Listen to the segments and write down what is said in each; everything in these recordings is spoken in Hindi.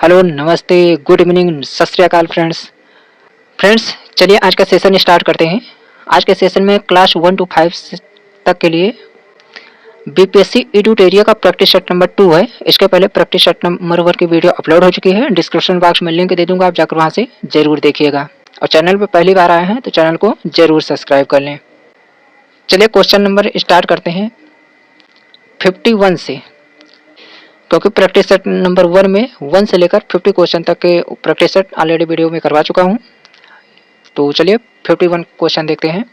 हेलो, नमस्ते, गुड इवनिंग, सत श्री अकाल फ्रेंड्स। चलिए आज का सेशन स्टार्ट करते हैं। आज के सेशन में क्लास 1 to 5 तक के लिए बीपीएससी एडुट एरिया का प्रैक्टिस सेट नंबर 2 है। इसके पहले प्रैक्टिस सेट नंबर 1 की वीडियो अपलोड हो चुकी है। डिस्क्रिप्शन बॉक्स में लिंक दे दूंगा, आप जाकर वहां से जरूर देखिएगा। और चैनल पर पहली बार आए हैं तो चैनल को जरूर सब्सक्राइब कर लें। चलिए क्वेश्चन नंबर स्टार्ट करते हैं 51 से, क्योंकि प्रैक्टिस सेट नंबर 1 में 1 से लेकर 50 क्वेश्चन तक के प्रैक्टिस सेट ऑलरेडी वीडियो में करवा चुका हूं। तो चलिए 51 क्वेश्चन देखते हैं।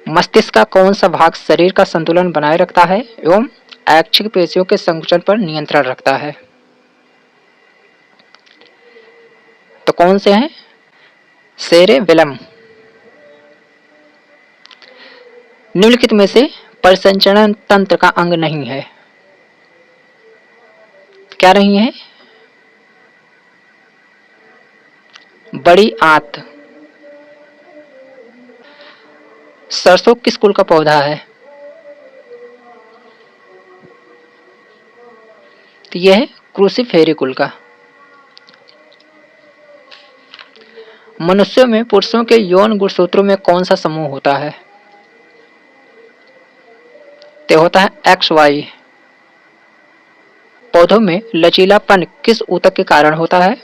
मस्तिष्क का कौन सा भाग शरीर का संतुलन बनाए रखता है एवं ऐच्छिक पेशियों के संकुचन पर नियंत्रण रखता है? तो कौन से हैं? सेरेबेलम। निम्नलिखित में से परिसंचरण तंत्र का अंग नहीं है। क्या नहीं है? बड़ी आंत। सरसों किस कुल का पौधा है? तो यह है क्रूसिफेरी कुल का। मनुष्यों में पुरुषों के यौन गुणसूत्रों में कौन सा समूह होता है? ते होता है XY। पौधों में लचीलापन किस ऊतक के कारण होता है?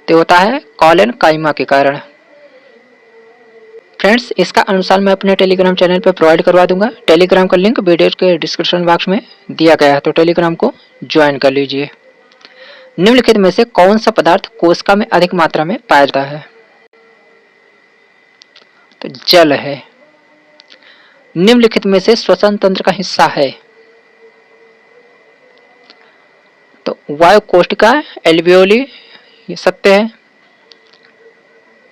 ते होता है कॉलन काइमा के कारण। फ्रेंड्स, इसका अनुसार मैं अपने टेलीग्राम चैनल पर प्रोवाइड करवा दूंगा। टेलीग्राम का लिंक वीडियो के डिस्क्रिप्शन बॉक्स में दिया गया है, तो टेलीग्राम को ज्वाइन कर लीजिए। निम्नलिखित में से कौन सा पदार्थ कोशिका में अधिक मात्रा में पाया जाता है? तो जल है। निम्नलिखित में से श्वसन तंत्र का हिस्सा है? तो वायु कोशिका, एल्वियोली, ये सत्य है।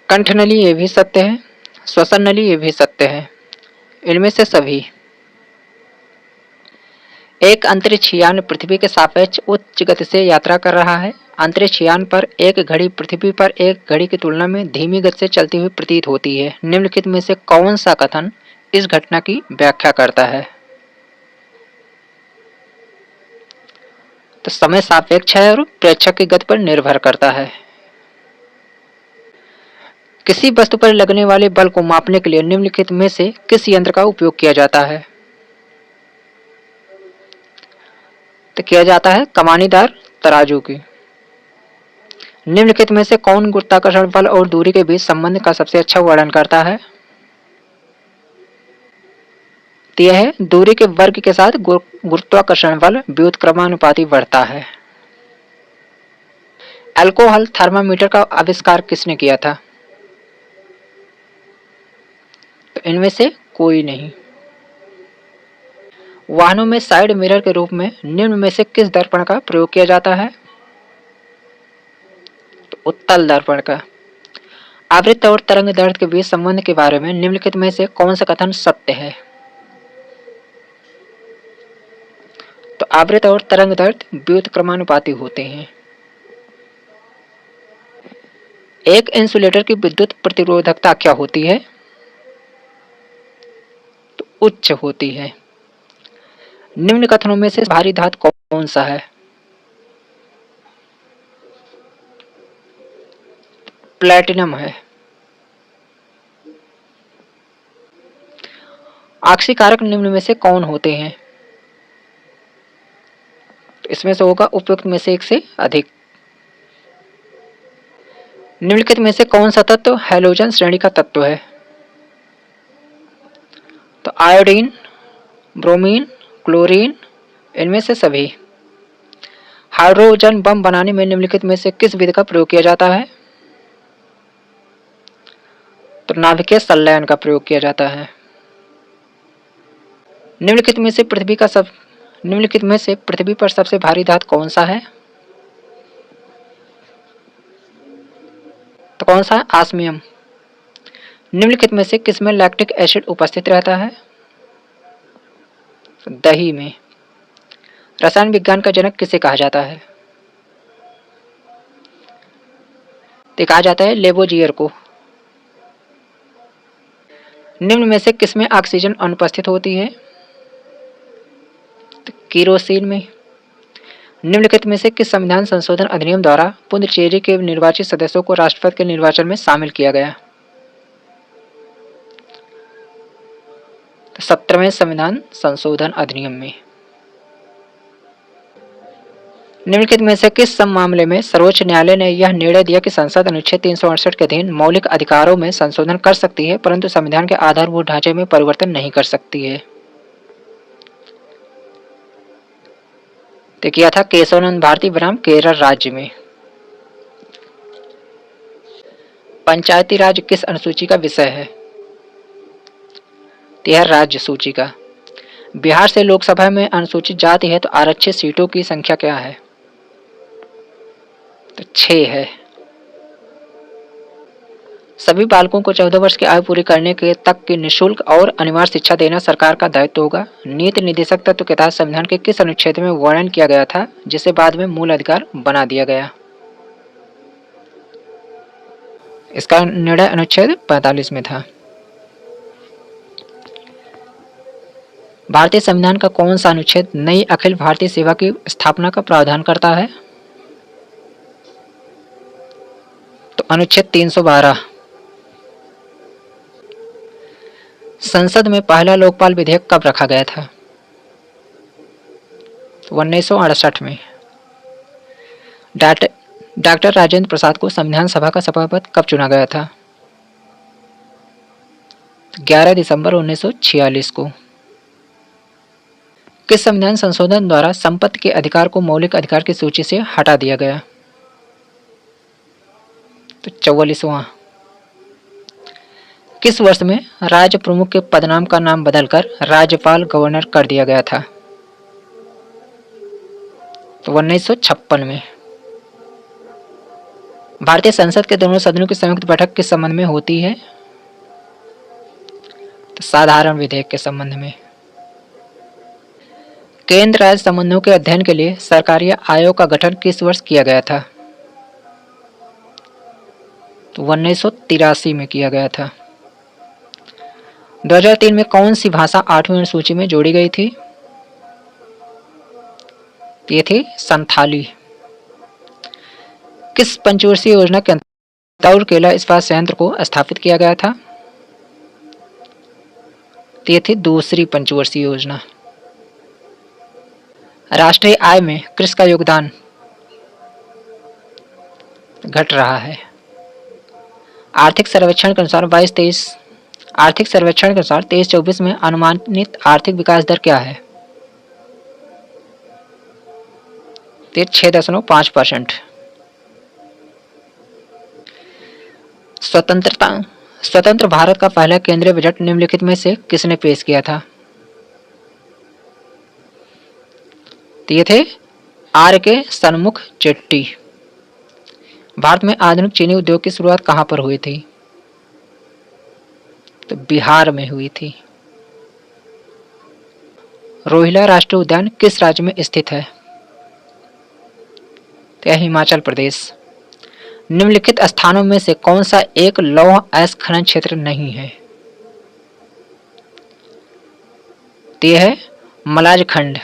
कंठनली, ये भी सत्य है। श्वसन नली, ये भी सत्य है। इनमें से सभी। एक अंतरिक्ष यान पृथ्वी के सापेक्ष उच्च गति से यात्रा कर रहा है। अंतरिक्ष यान पर एक घड़ी पृथ्वी पर एक घड़ी की तुलना में धीमी गति से चलती हुई प्रतीत होती है। निम्नलिखित में से कौन सा कथन इस घटना की व्याख्या करता है? तो समय सापेक्ष है और प्रेक्षक की गति पर निर्भर करता है। किसी वस्तु पर लगने वाले बल को मापने के लिए निम्नलिखित में से किस यंत्र का उपयोग किया जाता है? तो किया जाता है कमानीदार तराजू की। निम्नलिखित में से कौन गुरुत्वाकर्षण बल और दूरी के बीच संबंध का सबसे अच्छा वर्णन करता है? तो यह है दूरी के वर्ग के साथ गुरुत्वाकर्षण बल व्युत्क्रमानुपाती बढ़ता है। अल्कोहल थर्मामीटर का आविष्कार किसने किया था? तो इनमें से कोई नहीं। वाहनों में साइड मिरर के रूप में निम्न में से किस दर्पण का प्रयोग किया जाता है? तो उत्तल दर्पण का। आवृत्त और तरंग दैर्ध्य के बीच संबंध के बारे में निम्नलिखित में से कौन सा कथन सत्य है? तो आवृत्त और तरंग दैर्ध्य व्युत्क्रमानुपाती होते हैं। एक इंसुलेटर की विद्युत प्रतिरोधकता क्या होती है? तो उच्च होती है। निम्न कथनों में से भारी धातु कौन सा है? प्लैटिनम है। आक्सीकारक निम्न में से कौन होते हैं? तो इसमें से होगा उपयुक्त में से एक से अधिक। निम्नलिखित में से कौन सा तत्व हैलोजन श्रेणी का तत्व है? तो आयोडीन, ब्रोमीन, क्लोरीन, इनमें से सभी। हाइड्रोजन बम बनाने में निम्नलिखित में से किस विधि का प्रयोग किया जाता है? तो नाभिकीय संलयन का प्रयोग किया जाता है। निम्नलिखित में से पृथ्वी पर सबसे भारी धातु कौन सा है? तो कौन सा है? ऑस्मियम। निम्नलिखित में से किसमें लैक्टिक एसिड उपस्थित रहता है? दही में। रसायन विज्ञान का जनक किसे कहा जाता है? तो कहा जाता है लेवोजियर को। निम्न में से किसमें ऑक्सीजन अनुपस्थित होती है? तो केरोसिन में। निम्नलिखित में से किस संविधान संशोधन अधिनियम द्वारा पुडुचेरी के निर्वाचित सदस्यों को राष्ट्रपति के निर्वाचन में शामिल किया गया? तो 17वें संविधान संशोधन अधिनियम में। निम्नलिखित में से किस मामले में सर्वोच्च न्यायालय ने यह निर्णय दिया कि संसद अनुच्छेद 368 के अधीन मौलिक अधिकारों में संशोधन कर सकती है परंतु संविधान के आधारभूत ढांचे में परिवर्तन नहीं कर सकती है? तो किया था केशवानंद भारती बनाम केरल राज्य में। पंचायती राज किस अनुसूची का विषय है? यह राज्य सूची का। बिहार से लोकसभा में अनुसूचित जाति है तो आरक्षित सीटों की संख्या क्या है? तो 6 है। सभी बालकों को 14 वर्ष की आयु पूरी करने के तक की निःशुल्क और अनिवार्य शिक्षा देना सरकार का दायित्व होगा। नीति निर्देशक तत्व के तहत संविधान के किस अनुच्छेद में वर्णन किया गया था जिसे बाद में मूल अधिकार बना दिया गया? इसका निर्णय अनुच्छेद 45 में था। भारतीय संविधान का कौन सा अनुच्छेद नई अखिल भारतीय सेवा की स्थापना का प्रावधान करता है? तो अनुच्छेद 312। संसद में पहला लोकपाल विधेयक कब रखा गया था? तो 1968 में। डॉक्टर राजेंद्र प्रसाद को संविधान सभा का सभापति कब चुना गया था? 11 दिसंबर 1946 को। किस संविधान संशोधन द्वारा संपत्ति के अधिकार को मौलिक अधिकार की सूची से हटा दिया गया? तो 44वां। किस वर्ष में राज्य प्रमुख के पदनाम का नाम बदलकर राज्यपाल गवर्नर कर दिया गया था? तो 1956 में। भारतीय संसद के दोनों सदनों की संयुक्त बैठक किस संबंध में होती है? तो साधारण विधेयक के संबंध में। केंद्र राज्य संबंधों के अध्ययन के लिए सरकारी आयोग का गठन किस वर्ष किया गया था? तो 1983 में किया गया था। 2003 में कौन सी भाषा 8वीं अनुसूची में जोड़ी गई थी? ये थी संथाली। किस पंचवर्षीय योजना के अंतर्गत राउरकेला इस्पात संयंत्र को स्थापित किया गया था? ये थी दूसरी पंचवर्षीय योजना। राष्ट्रीय आय में कृषि का योगदान घट रहा है। आर्थिक सर्वेक्षण के अनुसार 23-24 में अनुमानित आर्थिक विकास दर क्या है? 6.5%। स्वतंत्र भारत का पहला केंद्रीय बजट निम्नलिखित में से किसने पेश किया था? तो ये थे R.K. सन्मुख चेट्टी। भारत में आधुनिक चीनी उद्योग की शुरुआत कहां पर हुई थी? तो बिहार में हुई थी। रोहिला राष्ट्रीय उद्यान किस राज्य में स्थित है? तो यह हिमाचल प्रदेश। निम्नलिखित स्थानों में से कौन सा एक लौह अयस्क खनन क्षेत्र नहीं है? तो यह है मलाज खंड।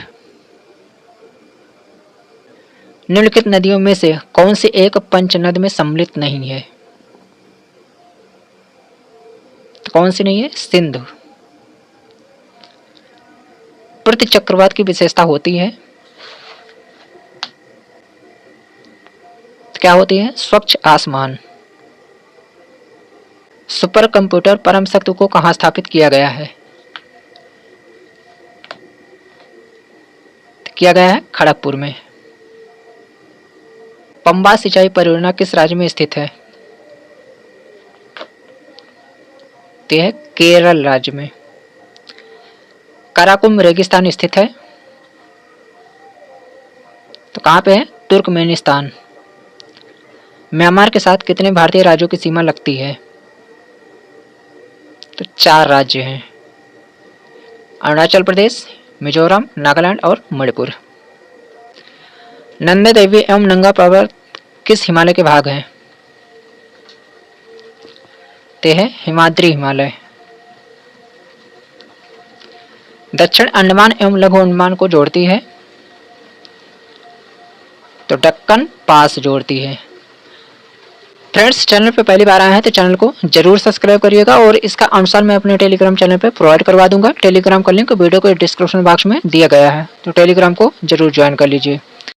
निम्नलिखित नदियों में से कौन सी एक पंचनद में सम्मिलित नहीं है? तो कौन सी नहीं है? सिंधु। प्रति चक्रवात की विशेषता होती है, तो क्या होती है? स्वच्छ आसमान। सुपर कंप्यूटर परम शक्ति को कहां स्थापित किया गया है? तो किया गया है खड़गपुर में। पंबा सिंचाई परियोजना किस राज्य में स्थित है? तो है केरल राज्य में। काराकुम रेगिस्तान स्थित है, तो कहां पे है? तुर्कमेनिस्तान। म्यांमार के साथ कितने भारतीय राज्यों की सीमा लगती है? तो 4 राज्य हैं, अरुणाचल प्रदेश, मिजोरम, नागालैंड और मणिपुर। नंदा देवी एवं नंगा पर्वत किस हिमालय के भाग हैं? ते है हिमाद्री हिमालय। दक्षिण अंडमान एवं लघु अंडमान को जोड़ती है, तो ढक्कन पास जोड़ती है। फ्रेंड्स, चैनल पे पहली बार आए हैं तो चैनल को जरूर सब्सक्राइब करिएगा और इसका आंसर मैं अपने टेलीग्राम चैनल पे प्रोवाइड करवा दूंगा। टेलीग्राम का लिंक वीडियो के डिस्क्रिप्शन बॉक्स में दिया गया है, तो टेलीग्राम को जरूर ज्वाइन कर लीजिए।